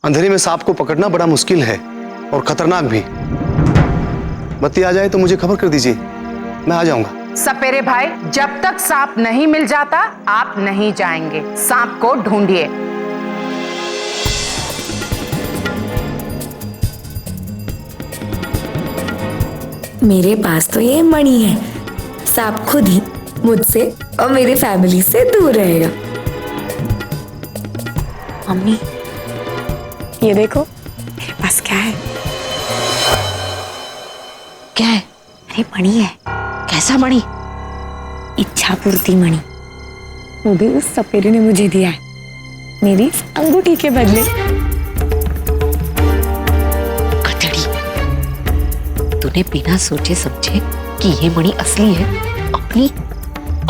अंधेरे में सांप को पकड़ना बड़ा मुश्किल है और खतरनाक भी। बत्ती आ जाए तो मुझे खबर कर दीजिए, मैं आ जाऊंगा। सपेरे भाई, जब तक सांप नहीं मिल जाता आप नहीं जाएंगे। सांप को ढूंढिए। मेरे पास तो ये मणि है, सांप खुद ही मुझसे और मेरी फैमिली से दूर रहेगा। मम्मी, ये देखो मेरे पास क्या है। क्या है? अरे मणि है। कैसा मणि? इच्छा पूर्ति मणि। वो भी उस सपेरे ने मुझे दिया है, मेरी अंगूठी के बदले। कचड़ी, तूने बिना सोचे समझे कि ये मणि असली है अपनी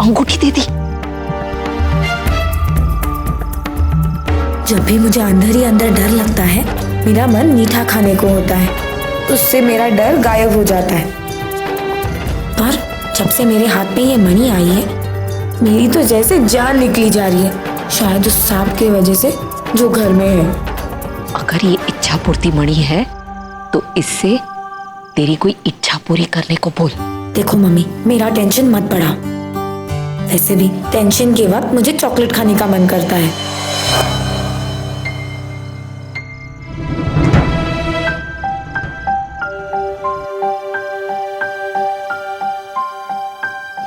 अंगूठी दे दी। जब भी मुझे अंदर ही अंदर डर लगता है, मेरा मन मीठा खाने को होता है, उससे मेरा डर गायब हो जाता है। पर जब से मेरे हाथ में ये मणि आई है, मेरी तो जैसे जान निकली जा रही है, शायद उस सांप की वजह से जो घर में है। अगर ये इच्छा पूर्ति मणि है तो इससे तेरी कोई इच्छा पूरी करने को बोल। देखो मम्मी, मेरा टेंशन मत बढ़ाओ। वैसे भी टेंशन के वक्त मुझे चॉकलेट खाने का मन करता है।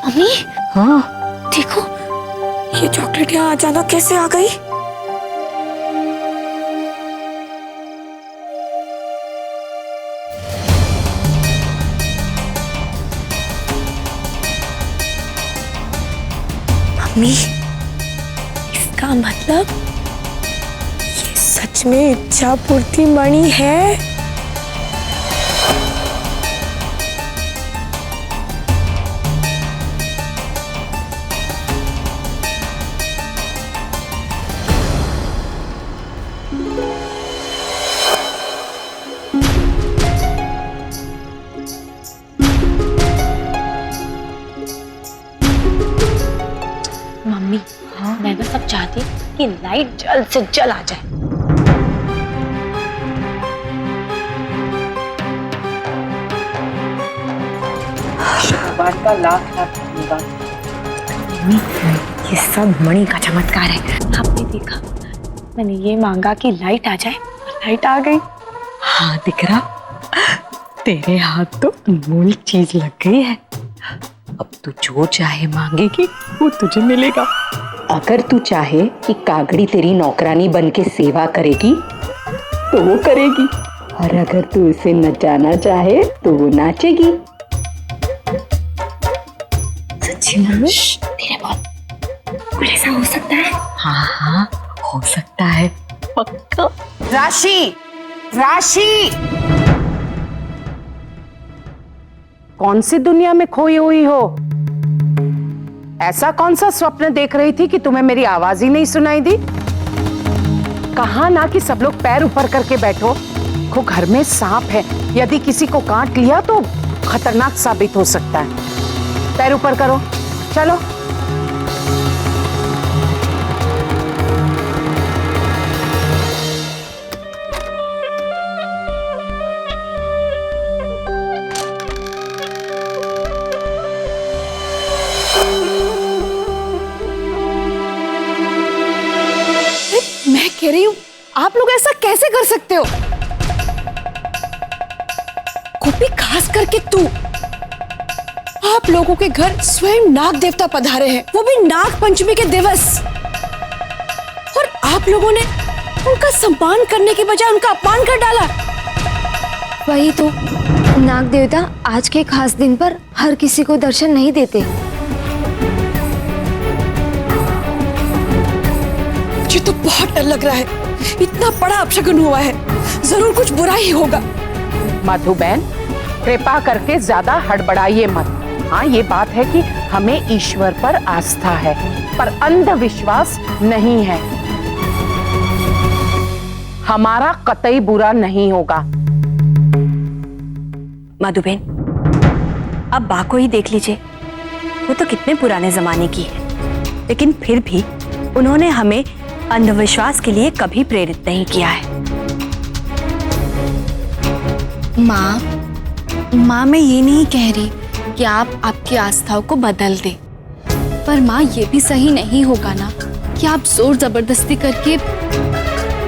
मम्मी, हाँ, देखो ये चॉकलेट यहाँ अचानक कैसे आ गई? मम्मी, इसका मतलब ये सच में इच्छा पूर्ति मणि है? मम्मी, मैं तो सब चाहती कि लाइट जल्द से जल्द आ जाए। शुक्रवार का लाख धन्यवाद। ये सब मणि का चमत्कार है। आपने देखा, मैंने ये मांगा कि लाइट आ जाए, लाइट आ गई। हाँ दिख रहा, तेरे हाथ तो अनमोल चीज लग गई है। अब तू जो चाहे मांगेगी वो तुझे मिलेगा। अगर तू चाहे कि कागड़ी तेरी नौकरानी बन के सेवा करेगी तो वो करेगी, और अगर तू उसे नचाना चाहे तो वो नाचेगी। सच्ची मम्मी? तेरे बहुत ऐसा हो सकता है? हाँ हाँ, हो सकता है, पक्का। राशि, राशि, कौन सी दुनिया में खोई हुई हो? ऐसा कौन सा स्वप्न देख रही थी कि तुम्हें मेरी आवाज ही नहीं सुनाई दी? कहा ना कि सब लोग पैर ऊपर करके बैठो। देखो घर में सांप है, यदि किसी को काट लिया तो खतरनाक साबित हो सकता है। पैर ऊपर करो, चलो। मैं कह रही हूँ, आप लोग ऐसा कैसे कर सकते हो? गोपी, खास करके तू। आप लोगों के घर स्वयं नाग देवता पधारे हैं, वो भी नाग पंचमी के दिवस, और आप लोगों ने उनका सम्मान करने के बजाय उनका अपमान कर डाला। वही तो, नाग देवता आज के खास दिन पर हर किसी को दर्शन नहीं देते। मुझे तो बहुत डर लग रहा है, इतना बड़ा अपशगुन हुआ है, जरूर कुछ बुरा ही होगा। मधुबैन, कृपा करके ज्यादा हड़बड़ाइए मत। हाँ, ये बात है कि हमें ईश्वर पर आस्था है, पर अंधविश्वास नहीं है। हमारा कतई बुरा नहीं होगा। मधुबेन, अब बा को ही देख लीजिए, वो तो कितने पुराने जमाने की है, लेकिन फिर भी उन्होंने हमें अंधविश्वास के लिए कभी प्रेरित नहीं किया है। माँ मैं ये नहीं कह रही कि आप आपकी आस्थाओं को बदल दें, पर माँ ये भी सही नहीं होगा ना कि आप जोर जबरदस्ती करके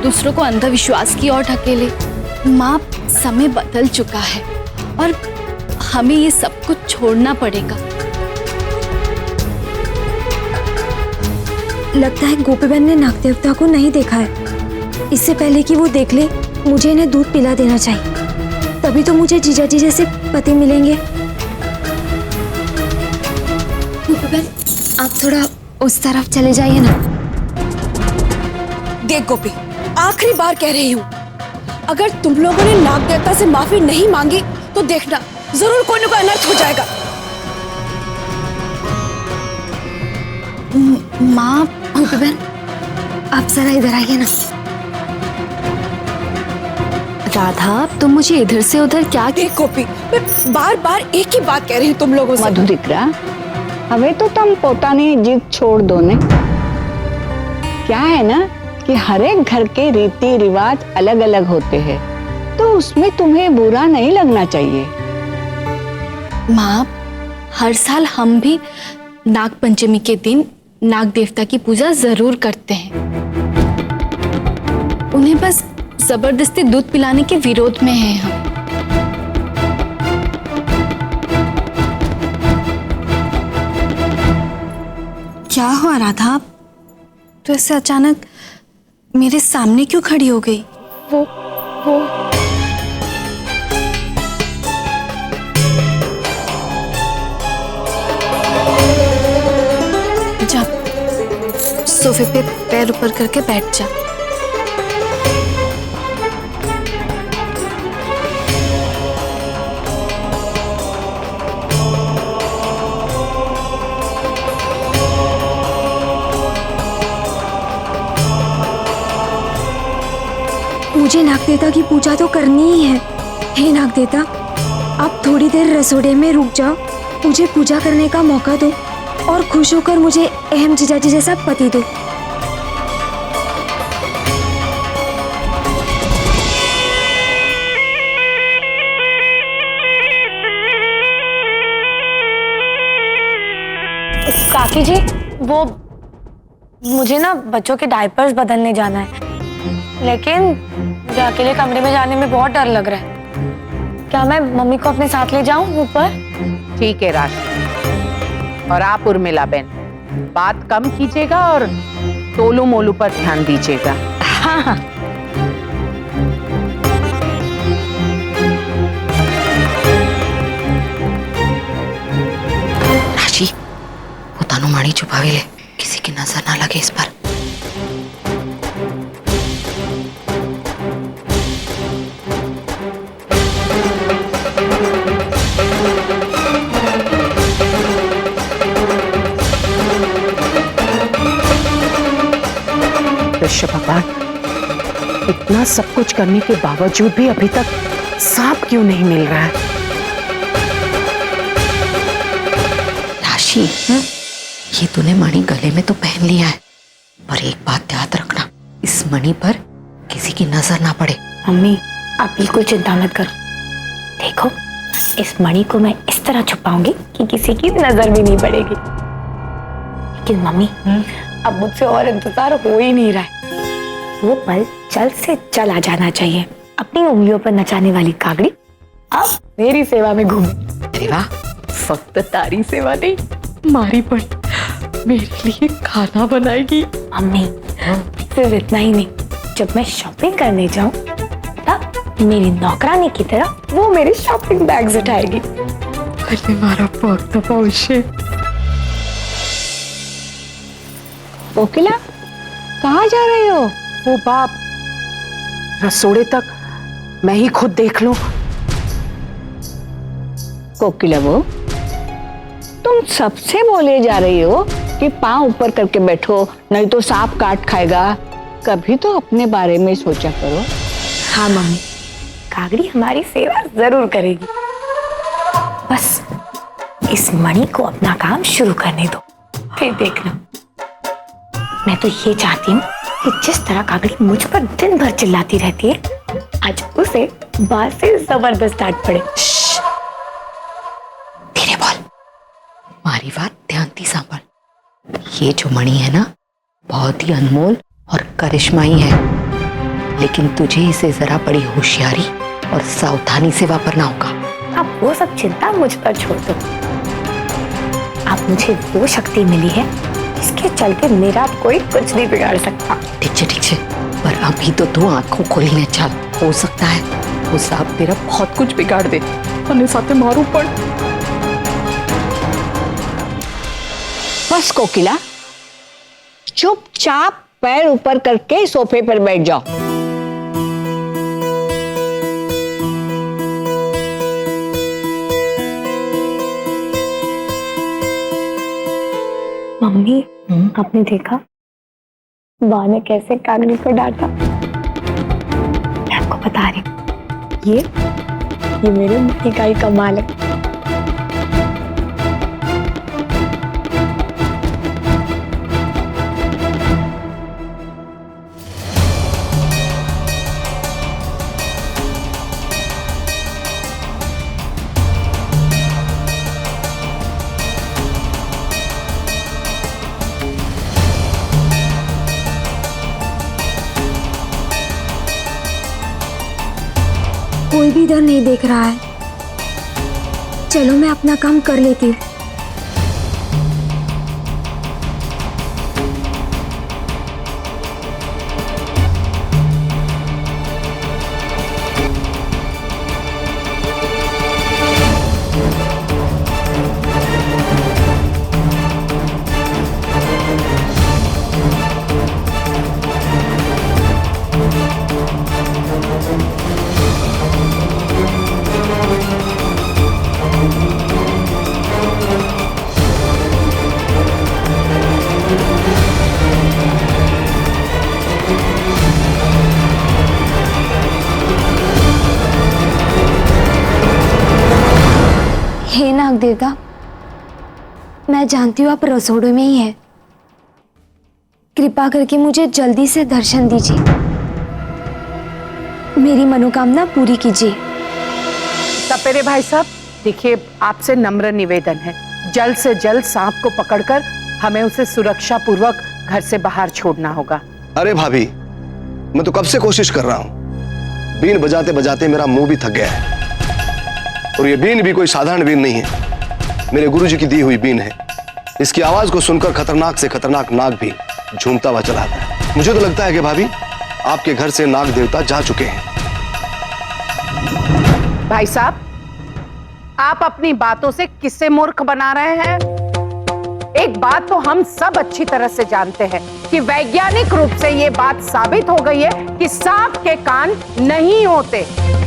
दूसरों को अंधविश्वास की ओर ढकेले। माँ, समय बदल चुका है और हमें ये सब कुछ छोड़ना पड़ेगा। लगता है गोपी बहन ने नाग देवता को नहीं देखा है। इससे पहले कि वो देख ले, मुझे इन्हें दूध पिला देना चाहिए, तभी तो मुझे जीजा जी जैसे पति मिलेंगे। गोपी बहन, आप थोड़ा उस तरफ चले जाइए ना। देख गोपी, आखिरी बार कह रही हूँ, अगर तुम लोगों ने नाग देवता से माफी नहीं मांगी तो देखना जरूर कोई न कोई अनर्थ हो जाएगा। माँ, गोपी बहन, आप जरा इधर आइए ना। राधा, तुम मुझे इधर से उधर क्या? देख गोपी, मैं बार बार एक ही बात कह रही हूँ तुम लोगों से। मधुरिक्रा, हमें तो तुम पोतानी जिद छोड़ दो ने। क्या है ना कि हर एक घर के रीति रिवाज अलग अलग होते हैं, तो उसमें तुम्हें बुरा नहीं लगना चाहिए। माँ, हर साल हम भी नाग पंचमी के दिन नाग देवता की पूजा जरूर करते हैं। उन्हें बस जबरदस्ती दूध पिलाने के विरोध में हैं हम। क्या हुआ राधा, तो ऐसे अचानक मेरे सामने क्यों खड़ी हो गई? वो जा, सोफे पे पैर ऊपर करके बैठ जा। मुझे नाग देवता की पूजा तो करनी ही है। हे नाग देवता, आप थोड़ी देर रसोड़े में रुक जाओ, मुझे पूजा करने का मौका दो और खुश होकर मुझे अहम जीजाजी जैसा पति दो। काकी जी, वो मुझे ना बच्चों के डायपर्स बदलने जाना है, लेकिन मुझे अकेले कमरे में जाने में बहुत डर लग रहा है। क्या मैं मम्मी को अपने साथ ले जाऊं ऊपर? ठीक है राशि। और आप उर्मिला बहन, बात कम कीजिएगा और तोलू मोलू पर ध्यान दीजिएगा। हाँ हाँ, राशि, પોતાનું માણી છુપાવી લે, किसी की नजर ना लगे इस पर। कृष्ण भगवान, इतना सब कुछ करने के बावजूद भी अभी तक सांप क्यों नहीं मिल रहा है? राशि, ये तूने मणि गले में तो पहन लिया है, पर एक बात याद रखना, इस मणि पर किसी की नजर ना पड़े। मम्मी, आप बिल्कुल चिंता मत करो। देखो, इस मणि को मैं इस तरह छुपाऊंगी कि किसी की नजर भी नहीं पड़ेगी। लेकिन मम्मी, अब मुझसे और इंतजार हो ही नहीं रहा है। वो पल जल्द से जल्द आ जाना चाहिए। अपनी उंगलियों पर नचाने वाली कागड़ी अब मेरी सेवा में घूमे। अरे वाह, फक्त तारी सेवा नहीं, मारी पण मेरे लिए खाना बनाएगी। मम्मी, सिर्फ इतना ही नहीं, जब मैं शॉपिंग करने जाऊं तब मेरी नौकरानी की तरह वो मेरे शॉपिंग बैग्स उठाएगी। अरे मारा भक्त पहुंचे। कोकिला, कहाँ जा रहे हो? वो बाप, रसोड़े तक मैं ही खुद देख लूं। कोकिला वो, तुम सबसे बोले जा रही हो कि पांव ऊपर करके बैठो, नहीं तो सांप काट खाएगा। कभी तो अपने बारे में सोचा करो। हाँ मम्मी, कागड़ी हमारी सेवा जरूर करेगी। बस इस मणि को अपना काम शुरू करने दो, फिर देखना। मैं तो ये चाहती हूँ कि जिस तरह कागड़ी मुझ पर दिन भर चिल्लाती रहती है, आज उसे बात से जबरदस्त डांट पड़े। धीरे बोल, हमारी बात ध्यान से सांभल। ये जो मणि है ना, बहुत ही अनमोल और करिश्माई है, लेकिन तुझे इसे जरा बड़ी होशियारी और सावधानी से वापरना होगा। अब वो सब चिंता मुझ पर छोड़ दो। अब मुझे वो शक्ति मिली है जिसके चलते मेरा कोई कुछ नहीं बिगाड़ सकता। ठीक है, पर अभी तो तू आंखों खोली न चल। हो सकता है वो सांप तेरा बहुत कुछ बिगाड़ दे और साथे मारू पड़। बस कोकिला, चुपचाप पैर ऊपर करके सोफे पर बैठ जाओ। मम्मी, आपने देखा माँ ने कैसे कागनी को डांटा? मैं आपको बता रही हूँ, ये मेरे मम्मी का ही कमाल है। कोई भी इधर नहीं देख रहा है। चलो मैं अपना काम कर लेती हूँ। हे नाग देवता, मैं जानती हूँ आप रसोड़े में ही है। कृपा करके मुझे जल्दी से दर्शन दीजिए, मेरी मनोकामना पूरी कीजिए। सपेरे भाई साहब, देखिए आपसे नम्र निवेदन है, जल्द से जल्द सांप को पकड़कर हमें उसे सुरक्षा पूर्वक घर से बाहर छोड़ना होगा। अरे भाभी, मैं तो कब से कोशिश कर रहा हूं। बीन बजाते बजाते मेरा मुंह भी थक गया है, और ये बीन भी कोई साधारण बीन नहीं है, मेरे गुरुजी की दी हुई बीन है। इसकी आवाज को सुनकर खतरनाक से खतरनाक नाग भी झूमता हुआ चला आता है। मुझे तो लगता है कि भाभी आपके घर से नाग देवता जा चुके हैं। भाई साहब, आप अपनी बातों से किससे मूर्ख बना रहे हैं? एक बात तो हम सब अच्छी तरह से जानते हैं कि वैज्ञानिक रूप से ये बात साबित हो गई है कि सांप के कान नहीं होते,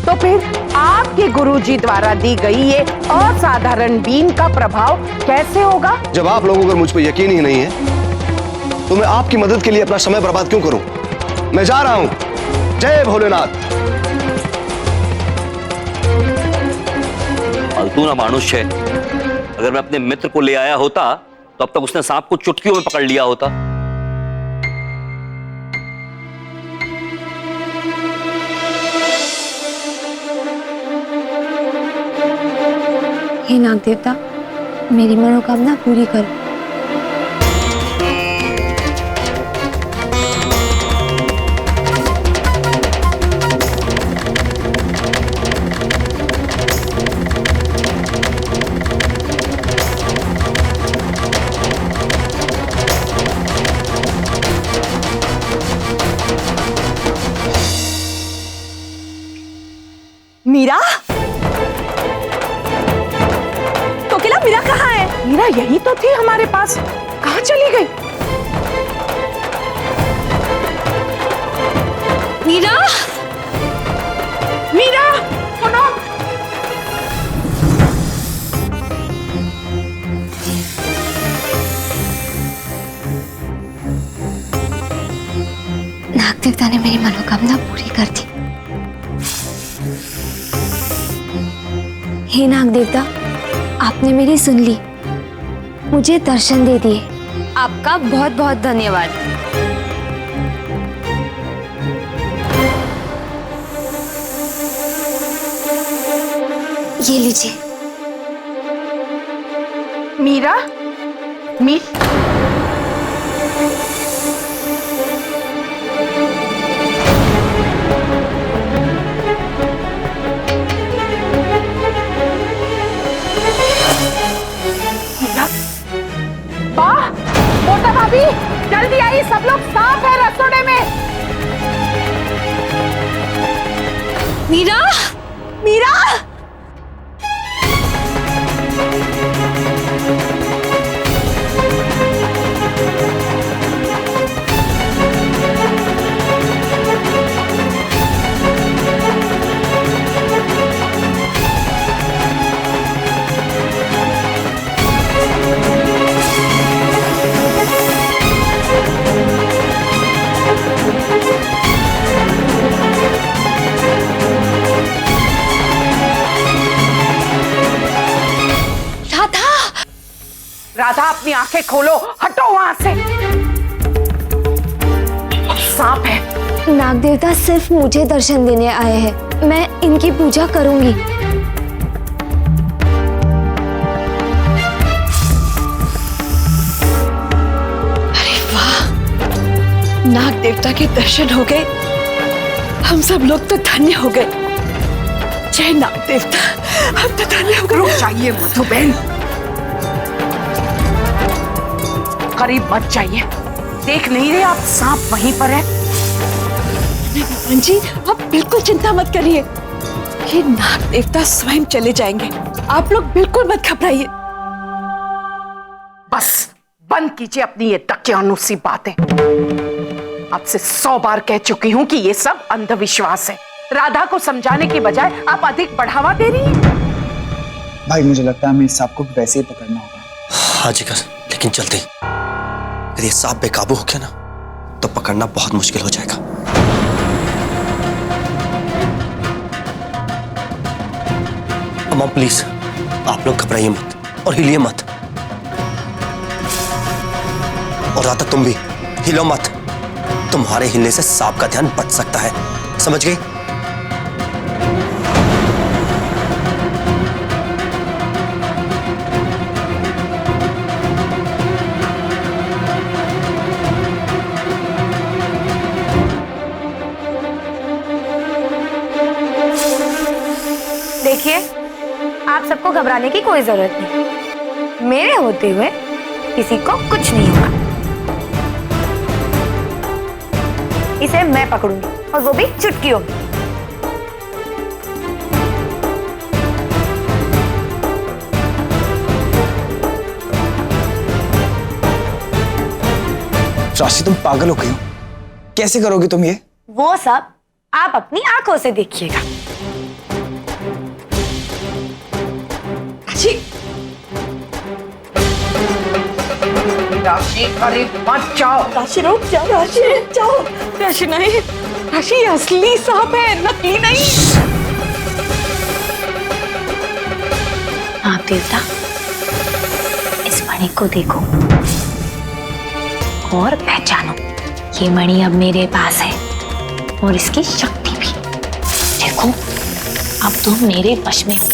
तो फिर आपके गुरुजी द्वारा दी गई ये असाधारण बीन का प्रभाव कैसे होगा? जब आप लोगों को मुझ पर यकीन ही नहीं है, तो मैं आपकी मदद के लिए अपना समय बर्बाद क्यों करूं? मैं जा रहा हूं। जय भोलेनाथ। फालतू ना मानुष है। अगर मैं अपने मित्र को ले आया होता तो अब तक उसने सांप को चुटकियों में पकड़ लिया होता। हे नाग देवता, मेरी मनोकामना पूरी करो। मीरा, कोकिला, मीरा कहाँ है? मीरा यही तो थी हमारे पास, कहाँ चली गई? मीरा, मीरा सुनो। नाग देवता ने मेरी मनोकामना पूरी कर दी। हे नाग देवता, आपने मेरी सुन ली, मुझे दर्शन दे दिए। आपका बहुत बहुत धन्यवाद। ये लीजिए। मीरा, वाह, मोटा भाभी जल्दी आइए, सब लोग साफ है रसोड़े में। मीरा, मीरा, राधा, अपनी आंखें खोलो, हटो वहां से। सांप है। नाग देवता सिर्फ मुझे दर्शन देने आए हैं, मैं इनकी पूजा करूंगी। अरे वाह, नाग देवता के दर्शन हो गए। हम सब लोग तो धन्य हो गए। जय नाग देवता, हम तो धन्य हो गए। रुक जाइए मधुबेन, करीब मत जाइए। देख नहीं रहे आप, सांप वहीं पर है। भगवान जी, आप बिल्कुल चिंता मत करिए, ये नाग देवता स्वयं चले जाएंगे। आप लोग बिल्कुल मत घबराइए। बस बंद कीजिए अपनी ये टकियानुसी बातें। आपसे 100 बार कह चुकी हूं कि ये सब अंधविश्वास है। राधा को समझाने की बजाय आप अधिक बढ़ावा दे रही हैं। भाई मुझे लगता है हमें इस सांप को वैसे ही पकड़ना होगा। हाँ जिगर, लेकिन जल्दी। अगर ये सांप बेकाबू हो गया ना तो पकड़ना बहुत मुश्किल हो जाएगा। अम्मा प्लीज, आप लोग घबराइए मत और हिलिए मत। और राधा तुम भी हिलो मत। तुम्हारे हिलने से सांप का ध्यान भटक सकता है, समझ गई? देखिए, आप सबको घबराने की कोई जरूरत नहीं। मेरे होते हुए किसी को कुछ नहीं होगा। इसे मैं पकड़ूंगी और वो भी चुटकियों में। राशि तुम पागल हो गई हो, कैसे करोगी तुम ये? वो सब आप अपनी आंखों से देखिएगा। राशि, करीब मत जाओ। राशि रुक जाओ, राशि रुक जाओ। राशि नहीं, राशि असली सांप है, नकली नहीं। नाग देवता, इस मणि को देखो और पहचानो। ये मणि अब मेरे पास है और इसकी शक्ति भी। देखो, अब तुम मेरे वश में हो।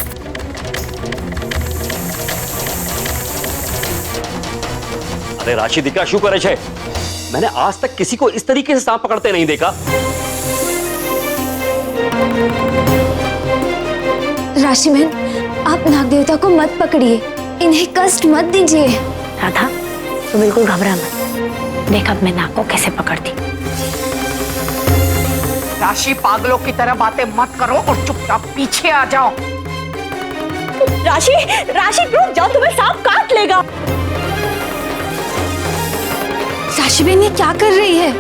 अरे राशि દીકરા શું કરે છે? मैंने आज तक किसी को इस तरीके से सांप पकड़ते नहीं देखा। राशि बहन, आप नाग देवता को मत पकड़िए, इन्हें कष्ट मत दीजिए। राधा, तो बिल्कुल घबरा मत। देख अब मैं नाग को कैसे पकड़ती। राशि, पागलों की तरह बातें मत करो और चुपचाप पीछे आ जाओ। राशि, राशि रुक जाओ, तुम्हें सांप काट लेगा। राशि बहन, ये क्या कर रही है?